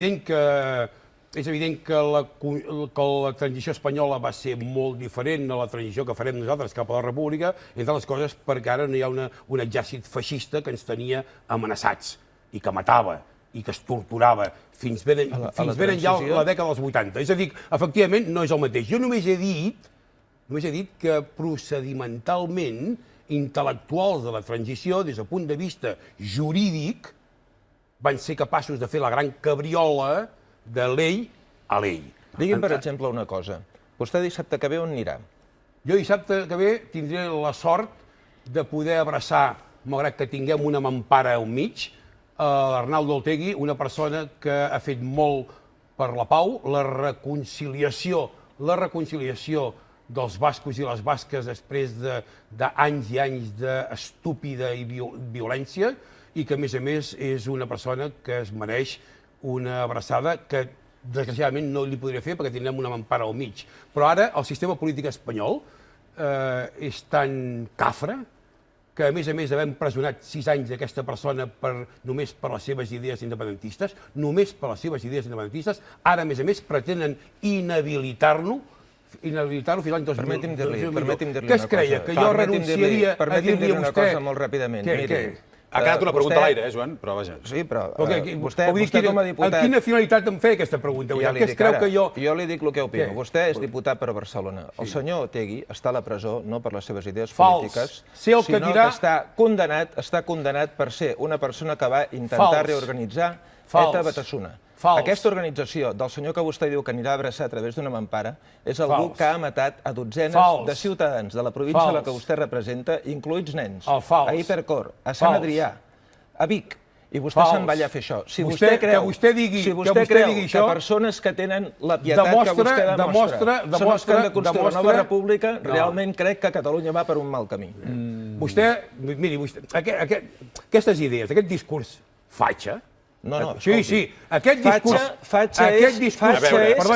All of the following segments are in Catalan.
És evident que la transició espanyola va ser molt diferent a la transició que farem nosaltres cap a la República, entre les coses perquè ara no hi ha un exèrcit feixista que ens tenia amenaçats i que matava i que es torturava fins ben enllà la dècada dels 80. És a dir, efectivament, no és el mateix. Jo només he dit que procedimentalment intel·lectuals de la transició, des del punt de vista jurídic, van ser capaços de fer la gran cabriola de llei a llei. Digui'm, per exemple, una cosa. Vostè dissabte que ve on anirà? Jo dissabte que ve tindré la sort de poder abraçar, malgrat que tinguem una mampara al mig, l'Arnaldo Otegi, una persona que ha fet molt per la pau, la reconciliació dels bascos i les basques després d'anys i anys d'estúpida violència, i que, a més, és una persona que es mereix una abraçada que, desgraciadament, no li podria fer perquè tindrem una mampara al mig. Però ara el sistema polític espanyol és tan cafre que, a més, d'haver empresonat 6 anys d'aquesta persona només per les seves idees independentistes, ara, a més, pretenen inhabilitar-lo fins l'any 2000. Permeti'm dir-li una cosa. Què es creia? Que jo renunciaria a dir-li a vostè... Permeti'm dir-li una cosa molt ràpidament. Què? Ha quedat una pregunta a l'aire, Joan, però vaja. Sí, però vostè com a diputat... Amb quina finalitat em feia aquesta pregunta? Què es creu que jo... Jo li dic el que opino. Vostè és diputat per Barcelona. El senyor Otegi està a la presó no per les seves idees polítiques, sinó que està condemnat per ser una persona que va intentar reorganitzar ETA Batasuna. Aquesta organització del senyor que vostè diu que anirà a abraçar a través d'una mampara és algú que ha matat a dotzenes de ciutadans de la província a la que vostè representa, incloïts nens, a Hipercor, a Sant Adrià, a Vic, i vostè se'n va allà a fer això. Si vostè creu que persones que tenen la pietat que vostè demostra són els que han de construir la nova república, realment crec que Catalunya va per un mal camí. Vostè, miri, aquestes idees, aquest discurs fatxa, sí, aquest discurs... Fatxa és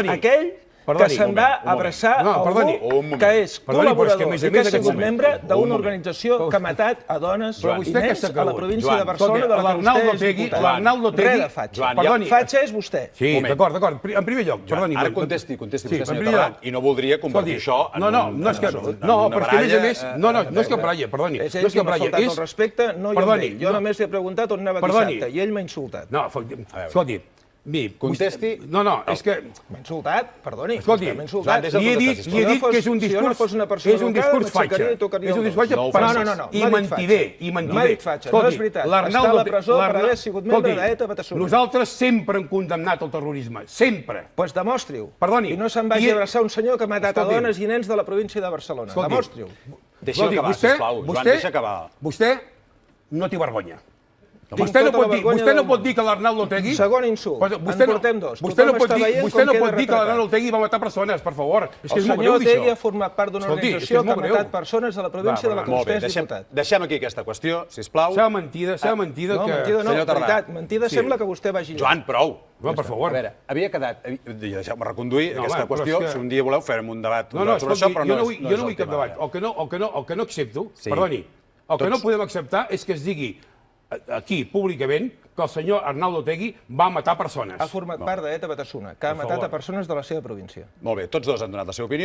aquell que se'n va abraçar algú que és col·laborador i que ha sigut membre d'una organització que ha matat a dones i nens a la província de Barcelona, de la que vostè és diputat. Res de fatxa. Fatxa és vostè. Sí, d'acord. En primer lloc, perdoni. Ara contesti vostè, senyor Terrat, i no voldria convertir això en una baralla. No, perquè a més, no és que baralla, perdoni. És ell qui m'ha faltat el respecte, no jo amb ell. Jo només li he preguntat on anava dissabte i ell m'ha insultat. No, escolti, contesti. No, és que... M'ha insultat, perdoni. Escolti, li he dit que és un discurs fatxa. És un discurs fatxa i mentider. M'ha dit fatxa, no és veritat. Està a la presó per haver sigut membre d'ETA Batasuna. Nosaltres sempre hem condemnat el terrorisme, sempre. Doncs demostri-ho. Perdoni. I no se'n vagi a abraçar un senyor que ha matat a dones i nens de la província de Barcelona. Demostri-ho. Deixi'm acabar, sisplau. Joan, deixa acabar. Vostè no té vergonya. Vostè no pot dir que l'Arnaldo Otegi... Segon insult. En portem dos. Vostè no pot dir que l'Arnaldo Otegi va matar persones, per favor. És que és molt greu, això. El senyor Otegi ha format part d'una organització que ha matat persones de la província de la que vostè és diputat. Deixem aquí aquesta qüestió, sisplau. Seva mentida que... No, mentida no, veritat. Mentida sembla que vostè vagi... Joan, prou. Per favor. A veure, havia quedat... Deixeu-me reconduir aquesta qüestió. Si un dia voleu, farem un debat sobre això, però no és el tema. Jo no vull cap debat. El que no accepto, perdoni, el que no podem acceptar és que es digui aquí, públicament, que el senyor Arnaldo Otegi va matar persones. Ha format part d'ETA Batasuna, que ha matat a persones de la seva província. Molt bé, tots dos han donat la seva opinió.